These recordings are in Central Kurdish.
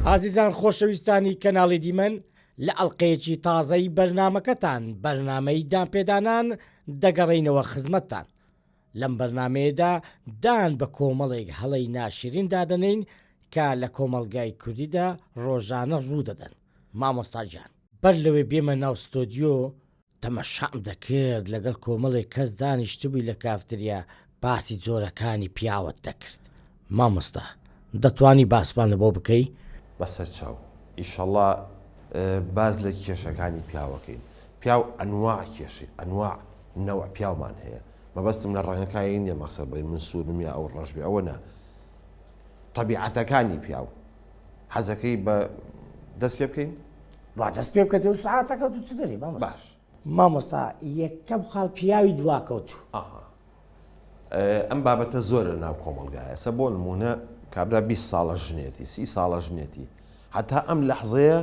ئازیزان خۆشەویستانی کەناڵی دیمەن لە ئەڵلقەیەکی تازەی بەرنمەکەتان بەرنمەی دامپێدانان دەگەڕێینەوە خزمەتتان. لەم بەرنمەیەدا دان بە کۆمەڵێک هەڵەی ناشرین دادەنین کە لە کۆمەلگای کوردیدا ڕۆژانە ڕوو دەدەن. مامۆستاجان بەر لەوێ بێمە ناو ستۆدیۆ تەمەشام دەکرد لەگەڵ کۆمەڵێک کەس دانیشتبووی لە کافتریا باسی جۆرەکانی پیاوت دەکرد. مامۆستا دەتوانی باسمان لەبۆ بکەی؟ بەسەر چاو ئیشەڵا باز لە کێشەکانی پیاوەکەین. پیاو ئەنواع کێشی ئەنواع نەوە پیاومان هەیە. مەبەستم لە ڕێنەکانی نیە مەخسەر بڵێ من سوورم یا ئەو ڕەشبێ ئەوە نا طەبیعەتەکانی پیاو حەزەکەی بە دەست پێ بکەین؟ دەست پێ بکەێت و سعاتەکەوت و چ دەری باش. مامۆستا یەکەم خاڵ پیاوی دواکەوت. ئەم بابەتە زۆرە ناو کۆمەلگایە سە بۆ نمونە کابرا 20 ساڵە ژنێتی 30 ساڵە ژنێتی هەتا ئەم لەحظەیە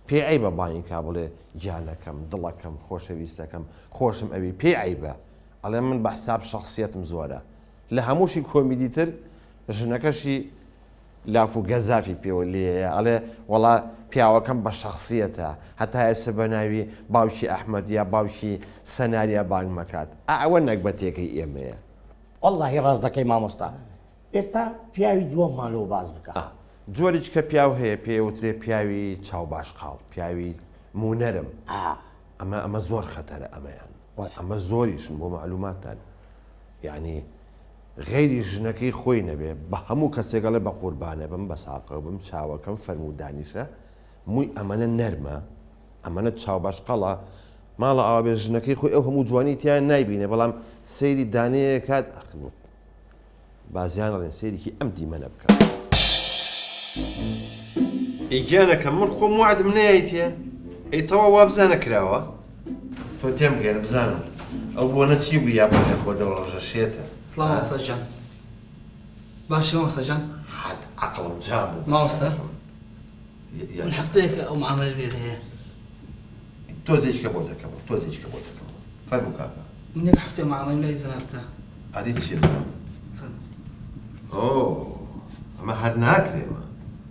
پێی بە بانی کا بڵێ گیانەکەم دڵەکەم خۆشەویستەکەم خۆشم ئەوی پێی بە ئەڵێ من بە حساب شخصیەتم زۆرە لە هەمووشی کۆمیدیتر ژنەکەشی لاف و گەزافی پێوە لێەیە ئەڵێ وەڵا پیاوەکەم بە شخصیەتە هەتا ئێستا بە ناوی باوکی ئەحمەد یا باوکی سەناریە بانگ مەکات ئەوە نەکبەتێکەی ئێمەیە. وەڵڵاهی ڕاست دەکەی مامۆستا. ئێستا پیاوی دووەممانەوە باز بکە. جۆریچ کە پیاو هەیە پێوترێ پیاوی چاو باش قاڵ پیاوی مونەرم ئەمە زۆر خەتەرە ئەمەیان ئەمە زۆریشن بۆ معلوماتان یعنی غێری ژنەکەی خۆی نەبێ بە هەموو کەسێکەڵێ بە قوربانە بم بە ساقە بم چاوەکەم فەرمودانیشە مووی ئەمەنە نەرمە ئەمەنە چاو باش قەڵە ماڵە ئاوا بێ ژنەکەی خۆی ئەو هەموو جوانی تیان نایبینێ بەڵام سەیری دانەیە کات بازیان ڕێن سەیرێکی ئەم دیمەنە بکە. ئیگیانەکە من خۆم وعدم نایەتێ ئەیتەوە وا بزانە کراوە تۆ تێم گەێنە بزانم ئەو بۆنە چی بوو یا بۆ لە خۆدە ڕۆژە شێتە. سلام مامۆستاجان. باشی مامۆستاجان. حد عقڵم جام بوو. مامۆستا من هەفتەیەکە ئەو معاملە بێت هەیە. تۆزێککە بۆ دەکەمەوە تۆزێککە بۆ دەکەمەوە فەرموو کاکە. من یەک هەفتەیە معاملەم لای جەنابتە. عادی چی بزانم؟ ئۆ ئەمە هەر ناکرێمە.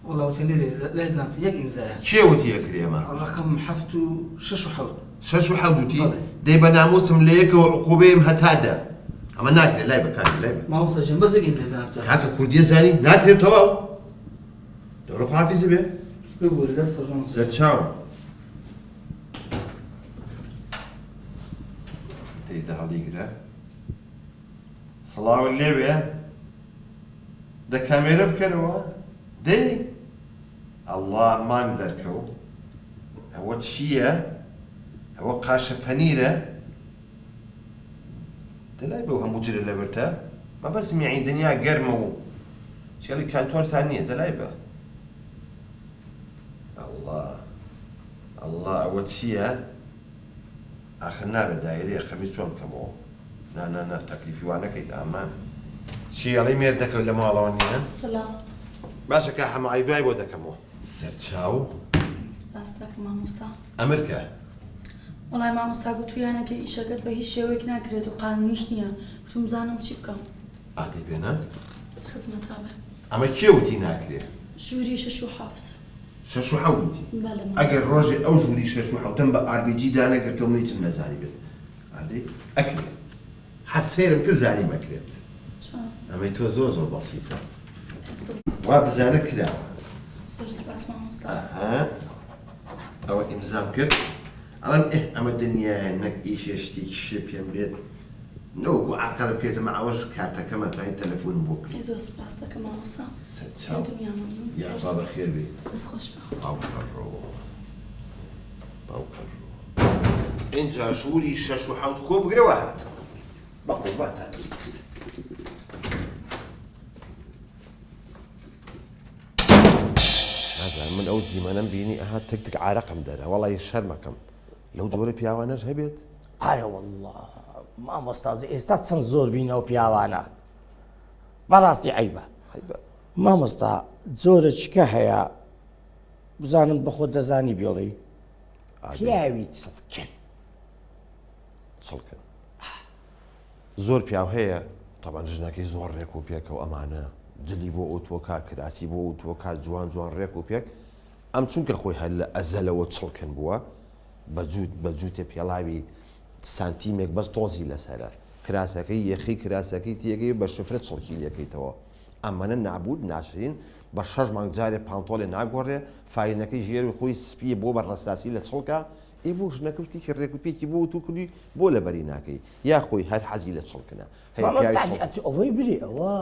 وەڵا وتێنێ لای جەنابتە یەک ئیمزایە. کێ وتی ئەکرێمە؟ ڕقم 7 و 6 و 7. 6 و 7 وتی؟ دەی بە ناموسم لە یەکەوە عقوبەیەم هەتا دە. ئەمە ناکرێت لای بەکانی لای بە. مامۆستاجان بەس یەک ئیمزای جەنابتە. کاکە کوردیە زانی ناکرێت تەواو. دەوڕۆ حافیزە بێ. بگوورە دەستە ژۆن. سەرچاو. تێیدا هەڵیگرە. سڵاو لێوێ. دە کامێرە بکەنەوە. دەی ئەڵڵا مانگ دەرکەوت. ئەوە چییە؟ ئەوە قاشە پەنیرە. دەلای بەو هەموو جرە لەبەرتە مەبەست میعین دنیا گەرمە و چێڵی کانتۆرتان نییە دەلای بە. ئەڵڵا ئەوە چییە؟ ئاخر نابێت دایرەیە خەمیس چۆن بکەمەوە. نا تەکلیفی وانەکەیت ئامان. چی ئەڵی مێر دەکەوت لە ماڵەوە نییە؟ سلام. باشە کە هەماعی دوای بۆ دەکەمەوە. سەرچاو. سپاس دەکەم مامۆستا. ئەمرکە. وەڵای مامۆستا گوتویانەکە ئیشەکەت بە هیچ شێوەیەک ناکرێت و قانونیش نییە. گوتم زانم چی بکەم. ئادەی بێنە؟ خزمەتا بێ. ئەمە کێ وتی ناکرێت؟ ژووری 6 و 7. 6 و 7 وتی؟ بەڵێ ئەگەر ڕۆژێ ئەو ژووری 6 و 7 بە ئاربیجی دانەگرتەوە منی چم نەزانی بێت. ئادەی ئەکرێت. هەر سێرم کرد زانی مەکرێت. چۆن؟ ئەمەی تۆ زۆر بەسیتە. وا بزانە کراوە. زۆر سپاس مامۆستا. ئەوە ئیمزام کرد. ئەڵێن ئەمە دنیاە نەک ئیشێ شتێکی شێ پێم بێت. نەوەکو عەقەڵ پێێتەمە ئەوەش کارتەکەمە توانین تەلەفۆن بۆ بکەین. زۆر سپاس دەکەم مامۆستا. سەرچاو. یا با بەخێر بێ. دەست خۆش بخۆ. باوکەڕۆ. اینجا ژووری 6 و 7 خۆ بگرەوە هاتە. بە قورباتان دەیست. نازانم من ئەو دیمەنەم بینی ئەها تەک عارەقم دەرە وەڵی شەرمەکەم لەو جۆرە پیاوانەش هەبێت؟ ئارە وەڵڵا مامۆستازە ئێستا چەند زۆر بینەوە پیاوانە. بەڕاستی عیبە. مامۆستا جۆرە چکە هەیە بزانم بە خۆت دەزانی بێڵی پیاوی چڵکن. چڵکن. زۆر پیاو هەیە تەبەن ژنەکەی زۆر ڕێک و پێکە و ئەمانە جلی بۆ ئۆتۆکا کراسی بۆ ئۆتۆکا جوان ڕێک و پێک ئەم چونکە خۆی هەر لە ئەزەلەوە چڵکن بووە بەجووتێ پێڵاوی سانتیمێک بەس تۆزی لەسەرە کراسەکەی یەخی کراسەکەی تێگەی بە شفرە چڵکی لەکەیتەوە ئەمەنە نابود ناشرین بە 6 مانگ جارێ پانتۆڵێ ناگۆڕێ فینەکەی ژێر خۆی سپیە بۆ بە ڕەساسی لە چڵکە ئی بۆ ژنەکەوتی کە ڕێکوپێکی بۆ تو کردی بۆ لە بەری ناکەی یا خۆی هەر حەزی لە چڵکنە ئەوەی برێ ئەوە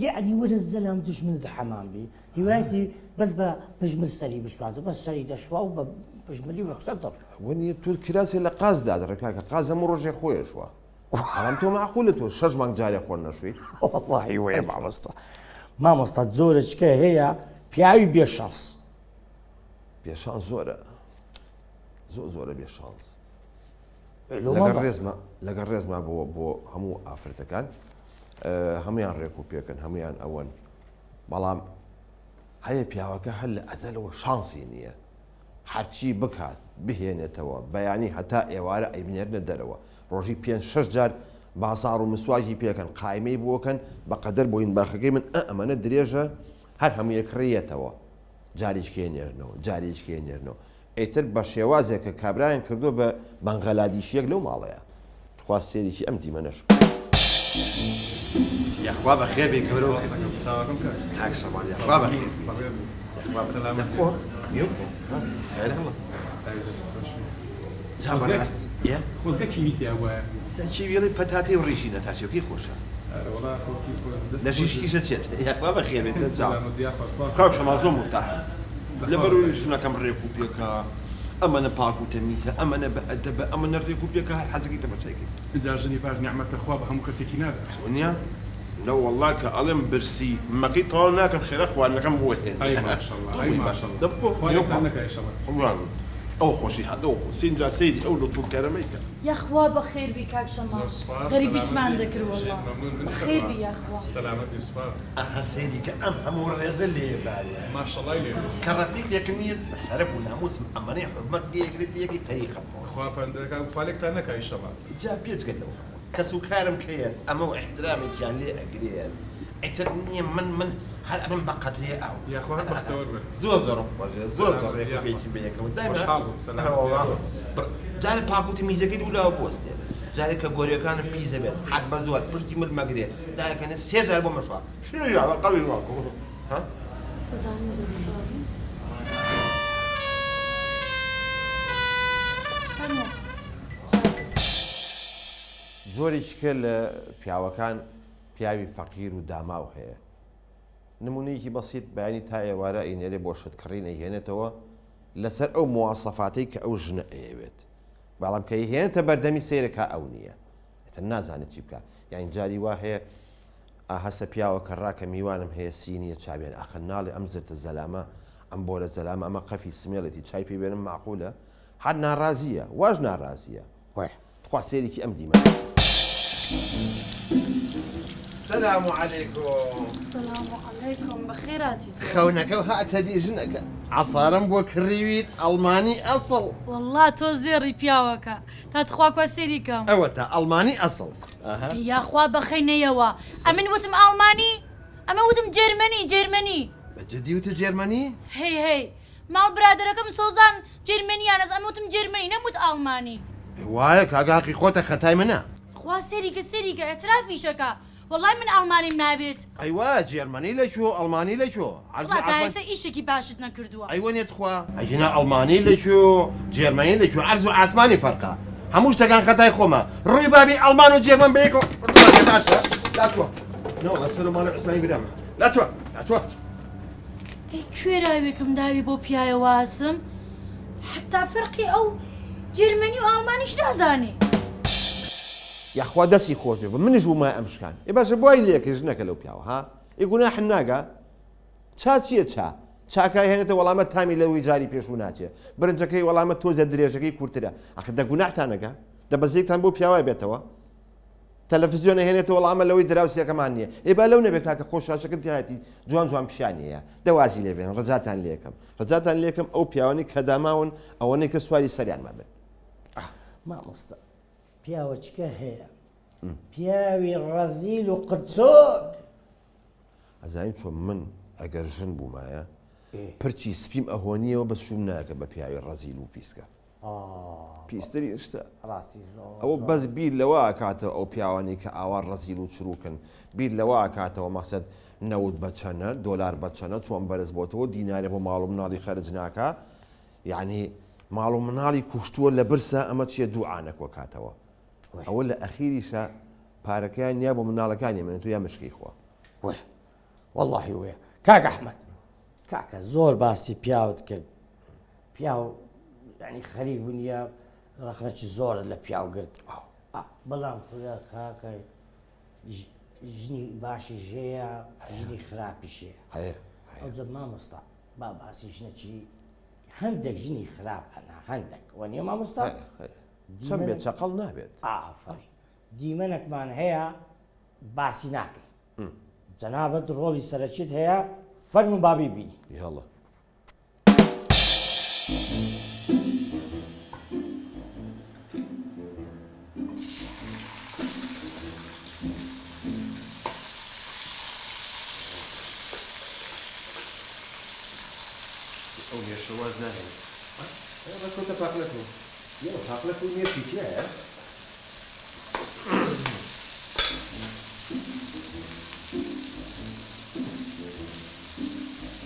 یعنی وەرە زەلام دژمنت حەمام بی هیوایەتی بەس بە پژمر سەری بشواتە بەس سەری دەشوا و بە پژمەلی وەخسە دەڕ وەنی تو کراسێ لە قازدا دەڕێکاکە قاز هەموو ڕۆژێ خۆیشوە ئەڵام تۆ معقولە تۆ 6 مانگ جارێ خۆر نەشوی وڵڵاهی وەیە مامۆستا زۆرە چکە هەیە پیاوی بێشانس بێشانس زۆرە زۆرە بێشانس لەگەڵ ڕێزما بۆ هەموو ئافرەتەکان هەمویان ڕێک و پێکەن هەمویان ئەوەن بەڵام هەیە پیاوەکە هەر لە ئەزەلەوە شانسی نییە هەرچی بکات بهێنێتەوە بەیانی هەتا ئێوارە ئەیبنێرنە دەرەوە ڕۆژی 5-6 جار بازار و مسواژی پێکەن قایمەی بۆکەن بەقەدەر بۆین باخەکەی من ئەمەنە درێژە هەر هەموو یەکڕێتەوە جاریش کێنێرنەوە ئەیتر بە شێوازێکە کابرایان کردو بە بەنگەلادیشیەک لەو ماڵەیە خوا سێریکی ئەم دیمەنەش یاخوا بەخێر بێ گەورە یاخوا بەخێر خۆزگە کیمیتیا وایە چی وێڵی پەتاتی و ڕیشی نەتاچێکی خۆشە لە ژیشکیشە چێت یاخوا بەخێر بێت شەما زۆر مرتاح لەبەرۆی ژنەکەم ڕێک و پێکە ئەمەنە پاک و تەمیزە ئەمەنە بە ئەدەبە ئەمەنە ڕێک و پێکە هەر حەزەکەی تەمەچایکە اینجا ژنی باش نیعمەتە خوا بە هەموو کەسێکی نادا ونیە لە وەڵڵا کە ئەڵێم برسی مەکەی تەواو ناکەم خێرە خواردنەکەم بۆ هێن ئەو خۆشی هەدە و سینجا سەیری ئەو لە توکەرەمەیکە یاخوا بە خێربی کاک شەما غەریبیتمان دەکرد وەڵڵا خێربی یاخوا سەلامەتی سوپاس ئەها سەیری کە ئەم هەموو ڕێزە لێبارێ ماشەڵای لێ کە ڕەفیقێکم نیت بە شەرەف و ناموسم ئەمەنەی حورمەت لێگرێت یەکی تەریقە خوا پەندەکان پالێکتان نەکای شەما جا پێچگەلەوە کەس و کارم کەیە ئەمە و احترامێکیان لێ ئەگرێت ئەیتر نییە من هەر ئەبم بە قەترێ ئەو یاخوا بەختەوەر بێت زۆر ڕێکوپێکی بەیەکەوە جارە پاکوتی میزەکەی دوولاوە بۆستێ جارێکە گۆریەکانم پیزە بێت حەت بە زۆر پشتی مل مەگرێت دایەکەنە 3 جار بۆ مەشوە قەوی واکۆ بزانم زۆر ساڵی زۆری شکە لە پیاوەکان پیاوی فەقیر و داماو هەیە نمونەیەکی بەسیط بەیانی تا ئێوارە ئینێرێ بۆ شتکڕی نەیهێنێتەوە لەسەر ئەو مواسەفاتەی کە ئەو ژنە ئەیەوێت بەڵام کە هێنێتە بەردەمی سیرەکە ئەو نییە ئێتر نازانێت چی بکە یان جاری وا هەیە هەسە پیاوە کە ڕاکە میوانم هەیە سینیە چاوێن ئاخە ناڵێ ئەم زرتە زەلامە ئەم بۆ لە زەلامە ئەمە قەفی سمێڵێتی چای پێ بێنم معقولە هەر ناڕازیە واژ ناڕازیە خوا سێریکی ئەم دیمە السلام عليكم. السلام عليكم بخيراتي خونك وهات هدي جنك عصارم بو كريويت ألماني أصل والله تو زيري بياوكا تاتخواك وسيريكم أوتا ألماني أصل يا أخوا بخيني يوا أمن وتم ألماني أما وتم جيرماني بجدي وت جيرماني هي مال برادركم سوزان جيرماني أنا أما وتم جيرماني نموت ألماني وايك أقاقي خوتك ختاي منا خوا سيريكا اعترافي شكا والله من ألماني منابت أيوة جيرماني لشو ألماني لشو والله بايسة إيشكي باشتنا كردوا أيوة نتخوا أجينا ألماني لشو جيرماني لشو عرض عثماني فرقة هموش تكان ختاي خوما روي بابي ألمان وجيرمان بيكو لا تشوف نو لا سلو مال عثماني بدم لا تشوف أي كويراويكم داوي بو بيايا واسم حتى فرقي أو جيرماني وألمانيش نازاني یاخوا دەستی خۆش بێ منیش بوومای ئەمشکان ێ باشە بۆی لێکە ژنەکە لەو پیاوە ها ئێگونا حناگە چا چییە چاکای هێنێتە وەڵامە تامی لەوەی جاری پێش و ناچێ برنجەکەی وەڵامە تۆزە درێژەکەی کورتترە ئەخ دەگوناحتانەکە دەبەزێکتان بۆ پیاوای بێتەوە تەلەڤیزیۆنە هێنێتە وەڵامە لەوەی دراوسێکەمان نییە ێ با لەو نەبێت کاکە خۆشاشەکە تایەتی جوان پیشانیەیە دەوازی لێبێن ڕزاتان لێکم ئەو پیاوانی کە داماون ئەوەنەی کە سواری سەریانمان بن مامۆستا پیاوەچکە هەیە پیاوی ڕەزیل و قرچۆک ئەزانین چۆن من ئەگەر ژن بوومایە پرچی سپیم ئەهۆنیەوە بە سوم ناکە بە پیاوی ڕەزیل و پیسکە پیستری شتە ڕاستی زۆر ئەوە بەس بیر لەوە کاتەوە ئەو پیاوانی کە ئاوا ڕەزیل و چروکن بیر لەوە کاتەوە مەقسەد نەوت بە چەنە دۆلار بە چەنە چۆن بەرز بۆتەوە دینارێ بۆ ماڵ و مناڵی خەرج ناکە یعنی ماڵ و مناڵی کوشتووە لە برسە ئەمە چیە دوعانەکۆ کاتەوە ئەوە لە ئەخیریشە پارەکەیان یا بۆ مناڵەکانی من تو یا مشکی خۆ واللهی وێ کاک ئەحمەد کاکە زۆر باسی پیاوت کرد پیاو ینی خەریک بوونیە ڕەخنەکی زۆر لە پیاو گرت بەڵام خوددا کاکە ژنی باشی ژەیە ژنی خراپیشەیە ئەوجە مامۆستا با باسی ژنەکی هەندێک ژنی خراپ هەنا هەندێک وەنیە مامۆستا چەند بێت چەقەڵ نابێت ئافرین دیمەنێکمان هەیە باسی ناکەین جەنابەت ڕۆڵی سەرەکیت هەیە فەرمون بابی بینی یاڵە ئەو مێشەواز ناهێن بەکەوتە پاقلەکە پاقلەکە و مێشی تایە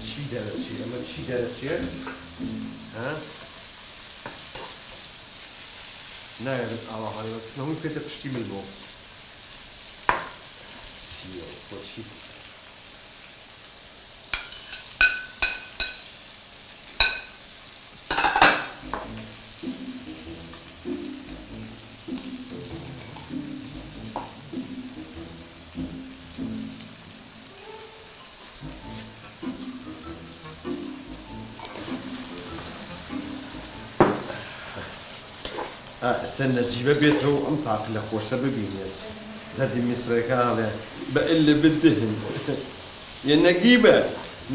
چی دەرەچی ئەمە چی دەرەچێ نایەت ئاواهاوەستنەوەی پێتە پشتی من بۆ چی ئەستە نەجیبە بێتەوە ئەم تاقلە خۆشە ببینێت دەردی میسرەکانێ بە ئلە بدهن یە نەگیبە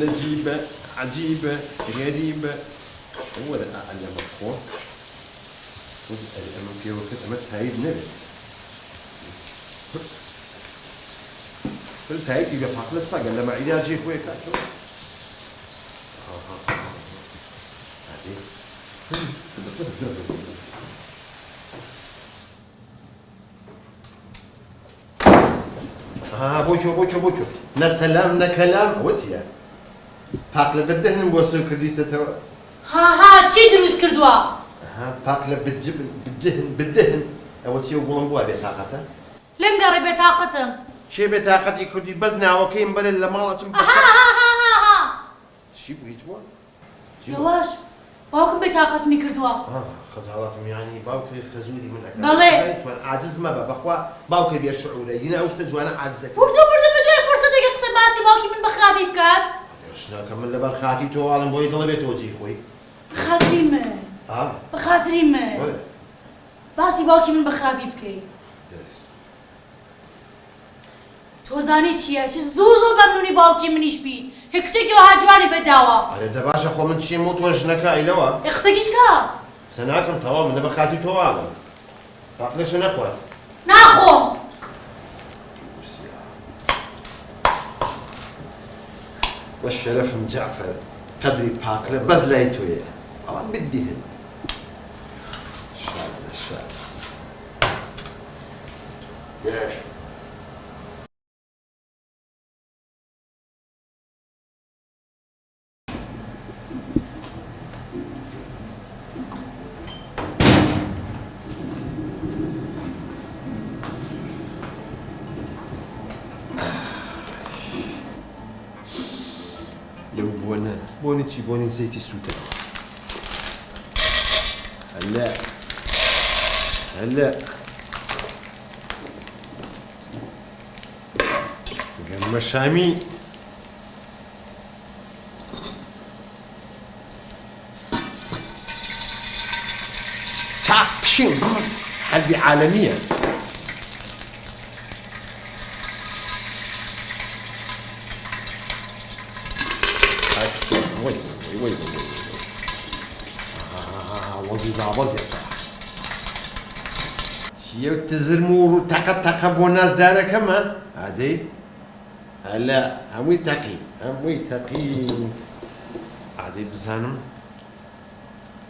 نەجیبە عەجیبە غەریبە وەرە ئەعلەمە خۆ ئەمە پێوەکەت ئەمە تایید نەبێت بل تاییدی بە پاقلە ساگە لە مەعیداجی خۆی کاتەوە بۆ نەسەلام نەکەلام وەچیە پاقلە بدهن بۆ سێ کردیتەوە ها چی دروست کردووە پاقلە بدهن ئەوە چی و گوڵم بووە بێتاقەتە لێم گەڕێ بێتاقەتم چێ بێتاقەتی کوردی بەس ناوەکەیم بەرە لە ماڵەچم چی بوو هیچ بووە لەواش باوکم بێتاقەتمی کردووە خەجاڵەتم یانی باوکەی خەزوری من ئەەکە بەڵێ توان عاجز مەبە بەخوا باوکە بێ شعورە یینە ئەو شتە جوانە عاجزەکە بردو بدوێ فرسەتێکی قسە باسی باوکی من بەخراپی بکات شناکە من لەبەر خاتی تۆواڵم بۆی دڵە بێتەوە جێی خۆی بەخاتری من بەخاتری من باسی باوکی من بەخراپی بکەی تۆزانی چییە چ زوو بەمنونی باوکی منیش بی کە کچێکی وەها جوانی بەداوە ئەرێ دەباشە خۆ من چیم و تۆ ژنەکە ئەیلەوە قسەکیش کە قسە ناکەم تەواو من لەبەر خاتی تۆواڵم پاقلەشە نەخوات ناخۆم والشرفم جعفر قدري باقلة بس لا يتويه الله بديهن شاز لو بوني تشي بوني زيتي سودا هلا قام شامي تاكشين حرب عالمية وي وظيفة بزيادة تيو تزرمو تاقة بو ناس دارا كما هادي هلا هموي تقي عادي بزانم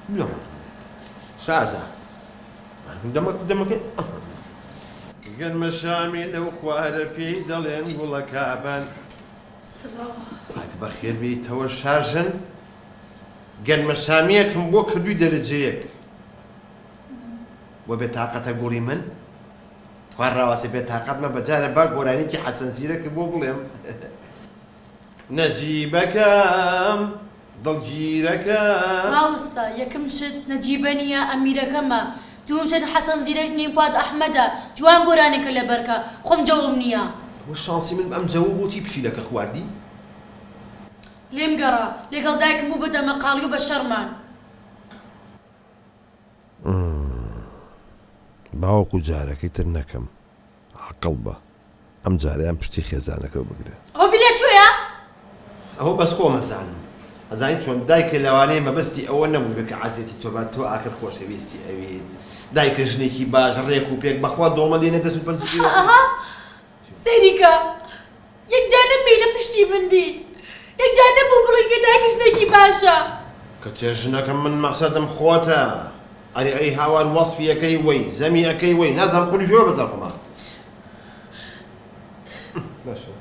بلوم شازە دەمەکە گەرمە شامی لەو خوارە پێی دەڵێن گوڵە کابان پاک بەخێر بیتەوە شاژن گەرمە شامیەکم بۆ کردووی دەرەجەیەک بۆ بێتاقەتە گوڵی من خوار ڕاوەسی بێتاقەتمە بەجارە با گۆرانێکی حەسەن زیرەکە بۆ بڵێم نەجیبەکەم دڵگیرەکەم ڕاوستە یەکەم شت نەجیبە نیە ئەمیرەکەمە دووشت حەسەن زیرەک نیم فات ئەحمەدە جوان گۆرانێکە لە بەرکە خۆم جەوم نییە وە شانسی من ئەم جەوە بۆچی پشیلەکە خواردی لێم گەڕا لەگەڵ دایکم بوو بەدەمە قاڵی و بە شەرمان باوەکو جارەکەی تر نەکەم عەقڵ بە ئەم جارەیان پشتی خێزانەکە بگرێ ئەو بلێ کوێیە؟ ئەوە بەس خۆمەزانم ئەزانی چۆن دایکە لەوانەیە مەبەستی ئەوە نەبوو بێ کە عەزیەتی تۆبات تۆ ئاخر خۆشەویستی ئەوێت دایکە ژنێکی باش ڕێک و پێک بەخوا دۆمە لێنە دەست و پەنجی ئەها سەیریکە یەکجار نەبی لە پشتی من بیت یەکجار نەبوو بڵی کە دایکە ژنێکی باشە کە چێ ژنەکەم من مەقسەدم خۆتە ئەری ئەی هاوار وەسفیەکەی وەی زەمیەکەی وەی نازانم قولی ژۆ بەجەڵخەما باشە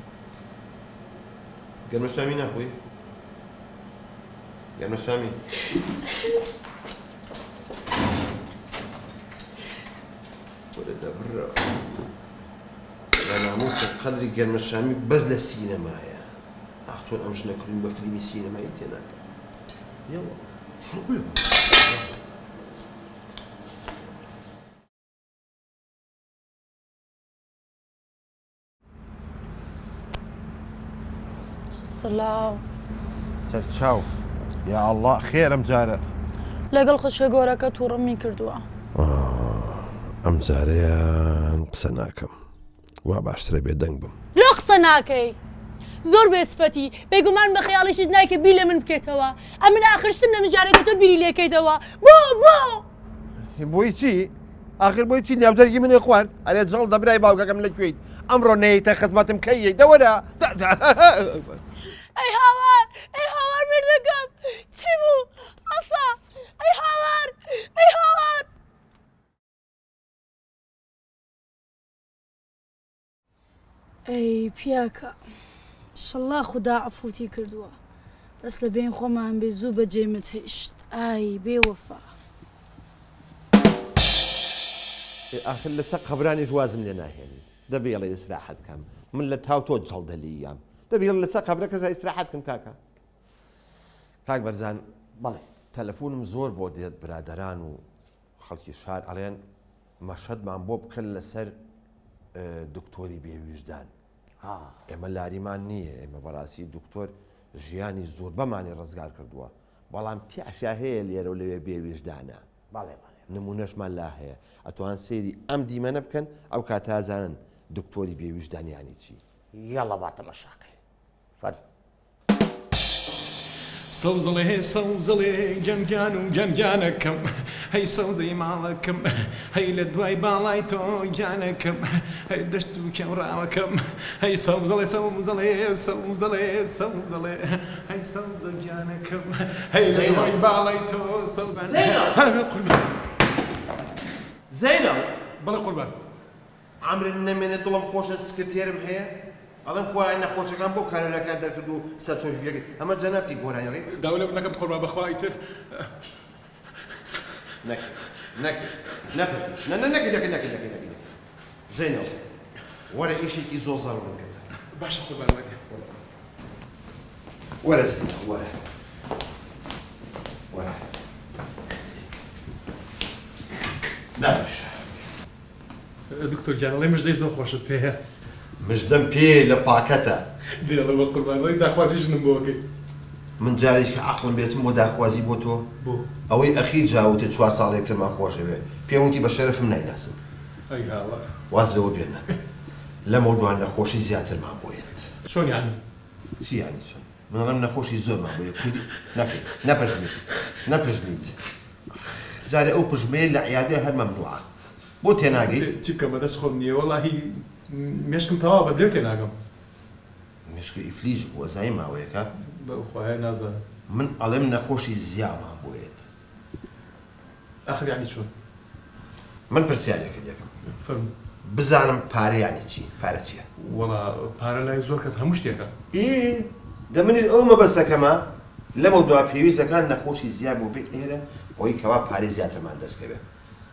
گەرمە شامی ناخۆی گەرمە شامی وەرە دەبڕە لە ناموسە قەدری گەرمە شامی بەس لە سینەمایە ئاخ چۆن ئەم ژنەکردن بە فیلمی سینەمایی تێناکە یەوە سلااو سەرچاو یا ئەڵڵا خێرم جارە لەگەڵ خۆشکە گۆرەکە تووڕەمی کردووە ئەم جارەیان قسە ناکەم وا باشترە بێدەنگ بم لۆ قسە ناکەی زۆر بێسفەتی بێگومان بە خەیاڵیشت نایکە بی لە من بکەیتەوە ئەم من ئاخرشتم لە مجارەکە تۆ بیری لێکەیتەوە بۆ بۆی چی؟ ئاخر بۆی چی ناوجەرگی منێ خوارد ئەرێ جەڵ دەبرای باوکەکەم لەکوێیت ئەمڕۆ نەیتە خزمەتم کەیە دەوەرە ئەی هاوار مردەکەم چی بوو ئەسا ئەی هاوار ئەی پیاکە شەڵا خوددا عەفوتی کردووە بەس لە بین خۆمان بێ زوو بە جێمت هێشت ئای بێوەفا ئاخر لەسەر قەبرانی وازم لێ ناهێنیت دەبێڵێ ئیسراحەت کەم من لە تاو تۆ جەڵدەلیام دەبێڵ لەسەر قەبرەکە ئیسراحەت کەم کاکە کاک بەرزان بەڵێ تەلەفۆنم زۆر بۆ دێت برادەران و خەڵکی شار ئەڵێن مەشەدمان بۆ بکەن لەسەر دکتۆری بێویژدان ئێمە لاریمان نییە ئێمە بەڕاستی دکتۆر ژیانی زۆر بەمانی ڕزگار کردووە بەڵام تیاشا هەیە لێرە و لەوێ بێویژدانە نمونەشمان لا هەیە ئەتوان سەیری ئەم دیمەنە بکەن ئەو کاتازانن دکتۆری بێویژدانیانی چی یاڵە باتە مەشاکە فەر سەوزڵێ سەوزڵێ گەنگیان و گەنگیانەکەم هەی سەوزەی ماڵەکەم هەی لە دوای باڵای تۆ گیانەکەم هەی دەشت و کێوڕاوەکەم هەی سەوزڵێ سەوزڵێ سەوزڵێ سەوزڵێ هەی سەوزە گیانەکەم هەی لە دوای باڵای تۆ زەینەڵ بەڵێ قوربان عەمرن نەمێنێت دڵم خۆشە سکرتێرم هەیە ئەڵم خۆیان نەخۆشەکان بۆ کارەکان دەرکرد و سەرچۆی پێکرد ئەمە جەنابتی گۆرانیڵی داولێ نەکەم قوربان بەخوای تر نەکرد زەینەڵ وەرە ئیشێکی زۆر زەڕورم کردە باشە قوربان وەدێ وەرە زەینەڵ وەرە دابشە دکتۆر جانەڵێ مژدەی زۆر خۆشت پێەیە مژدەم پێ لە پاکەتە دێڵەوە قوربانەوەی داخوازی ژنم بۆکەی من جارێک کە عەقڵم بێتم بۆ داخوازی بۆ تۆ ئەوەی ئەخیر جاوتێ 4 ساڵێکترمان خۆشەوێ پێم وتی بە شەرەفم نایناسم ئەی هاوار واز لەوە بێنە لەمە دوان نەخۆشی زیاترمان بۆیت چۆن یانی چی یانی چۆن منڵم نەخۆشی زۆرمان بۆیە کولی نەپژمیت جارێ ئەو پژمەیە لە عیادێ هەر مەمنوعە بۆ تێناگەیت چی بکەمە دەست خۆم نییە وەڵاهی مێشکم تەواو بەس لێو تێناگەم مشکی ئیفلیژ بووە زای ماوەیەکە بەخوایە نازانم من ئەڵێم نەخۆشی زیامان بۆیت ئاخر یعنی چۆن من پرسیارێکە دەکەم فەرموو بزانم پارەیانی چی پارە چییە وەڵا پارە لای زۆر کەس هەموو شتێکە دەمنیت ئەو مەبەستەکەمە لەمە دوا پێویستەکان نەخۆشی زیاد بۆ بێت ئێرە ئەوەی کەوا پارەی زیاترمان دەستکەوێت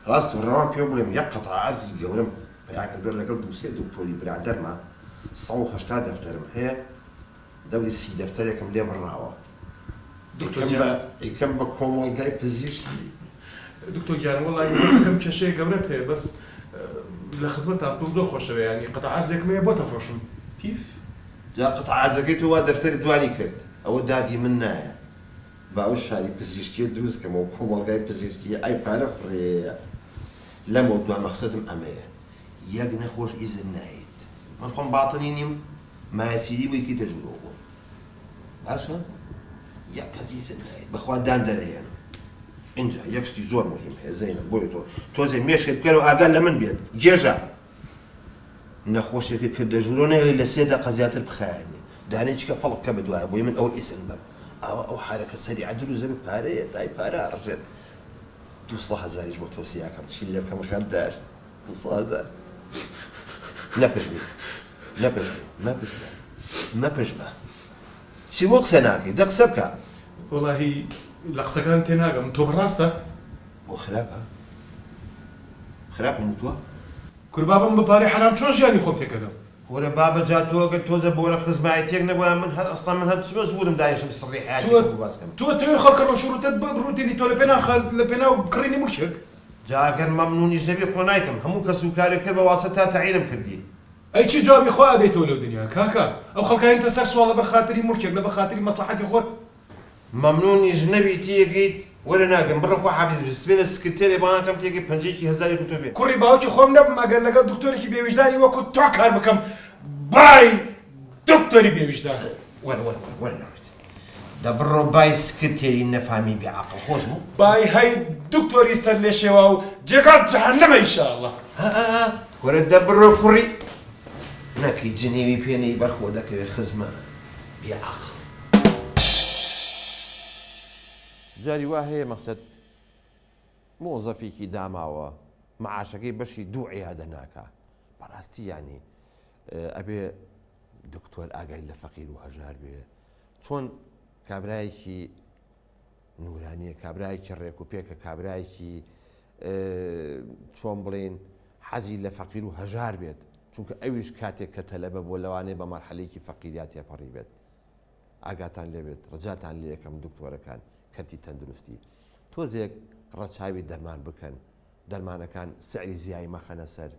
ڕاست و ڕەوان پێ بڵێم یەک قەتع ئەرزی گەورم پیاکردووە لەگەڵ دووسێ دکتۆری برادەرمە 180 دەفتەرم هەیە دەوری 30 دەفتەرێکم لێ بڕاوە ئیکەم بە کۆمەڵگای پزیشکی دکتۆر گیانە وەڵی بەسەکەم کێشەیە گەورەت هەیە بەس لە خزمەتان تۆ زۆر خۆشەوە ینی قەتع ئەرزێکم هەیە بۆ تەفرۆشم پیف جا قەتع ئەرزەکەی تۆ وا دەفتەری دوانی کرد ئەوە دادی من نایە باوە شاری پزیشکی دروستکەمەوە کۆمەڵگای پزیشکی ئای پارە فڕێ لەمە دوا مەقسەدم ئەمەیە یەک نەخۆش ئیزم نایت من خۆم باتنی نیم مایەسیری بۆیکی تەژورۆ بووم باشە یەک کەس ئیزم نایت بەخوا دان دەرەیەن اینجا یەک شتی زۆر مهم هەیە زەینەب بۆی تۆ تۆزێ مێشکت بکەرەوە ئاگال لە من بێت جێژە نەخۆشێکی کرد دەژورۆ نەیڵێ لە 3 دقە زیاتر بخایەنێ دانێکیکە فەڵق بکە بەدوایە بۆی من ئەوە ئیسم بم ئەو حرەکە سەری عەدل و زەوی پارەیە تای پارە ئەڕژێت 200,000 بۆ تۆسیاکەم چی لێ بکەم خەندار 200,000 نەپشبە چی بۆ قسە ناکەی دە قسە بکە وەڵاهی لە قسەکان تێناگەم تۆ بەڕاستە بۆ خراپە خراپم وتووە کوربابم بە پارەی حرام چۆن ژیانی خۆم تێکەدەم وەرە بابە جا تۆگە تۆزە بۆرە خزمایەتێک نەبووە من هەر ئەستا من هەر چمە زورم دانیشم سڕی حیاتی باسکەم تۆ تەوێ خەڵکە ڕۆژوڕتت بڕوتێنی تۆ لە پێناو کڕینی ملکێک جاگەر مەمنونیش نەبی خۆ نایکەم هەموو کەس و کارێکرد بە واسە تا تەعیرم کردی ئەی چی جوابی خوا ئەدەیتەوە لەو دنیا کاکە ئەو خەڵکایەنتە سەر سوڵە بەر خاتری ملکێک لە بە خاتری مەسلحەتی خۆت مەمنونیش نەبی تێگەیت وەرە ناگەم بڕە خۆ حافیز بسبێنە سکرتێرێ بانەکەم تێگەی 50,000 تۆ بێت کوڕی باوکی خۆم نەبم ئەگەر لەگەڵ دکتۆرێکی بێویژدانی وەکو تۆ کار بکەم بای دکتۆری بێویژدان وەرە دەبڕۆ بای سکرتێری نەفامی بێعەقڵ خۆش بوو بای هەی دکتۆری سەر لێ شێوا و جێگات جەهەنەمە ئینشاءڵڵا وەرە دەبڕۆ کوڕی نەکەی جنێوی پێنەی بەرخۆ دەکەوێت خزمە بێعەقڵ جاری وا هەیە مەقسەد مۆزەفێکی داماوە معاشەکەی بەشی دوو عیادە ناکا بەڕاستی ینی ئەبێ دکتۆر ئاگای لە فەقیر و هەژار بێ چۆن کابرایەکی نورانیە کابرایەکی ڕێک و پێکە کابرایەکی چۆن بڵێن حەزی لە فەقیر و هەژار بێت چونکە ئەویش کاتێک کە تەلەبە بۆ لەوانەیە بە مەرحەلەیەکی فەقیریات تێپەڕی بێت ئاگاتان لێبێت ڕجاتان لێ یەکەم دکتۆرەکان کەرتی تەندروستی تۆزێک ڕەچاوی دەرمان بکەن دەرمانەکان سعری زیایی مەخەنە سەر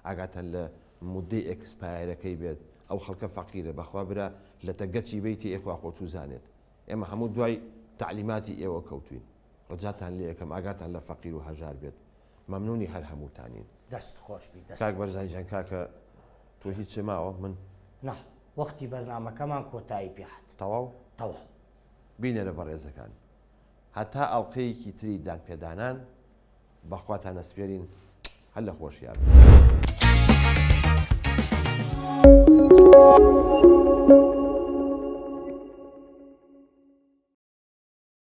ئاگاتان لە مودەی ئەکسپایرەکەی بێت ئەو خەڵکە فەقیرە بەخوا برا لە تەگەچی بەیتی ئێخوا خۆچوو زانێت ئێمە هەموو دوای تعلیماتی ئێوە کەوتوین ڕجاتان لێ یەکەم ئاگاتان لە فەقیر و هەژار بێت مەمنونی هەر هەمووتانین دەست خۆش بی کاک بەرزانجان کاکە تۆ هیچ چێ ماوە من نا وەختی بەرنامەکەمان کۆتایی پێهات تەواو تەواو بینێرە بەڕێزەکان هەتا ئەڵلقەیەکی تری دانپێدانان بەخواتان ئەسپێرین هەر لە خۆشیان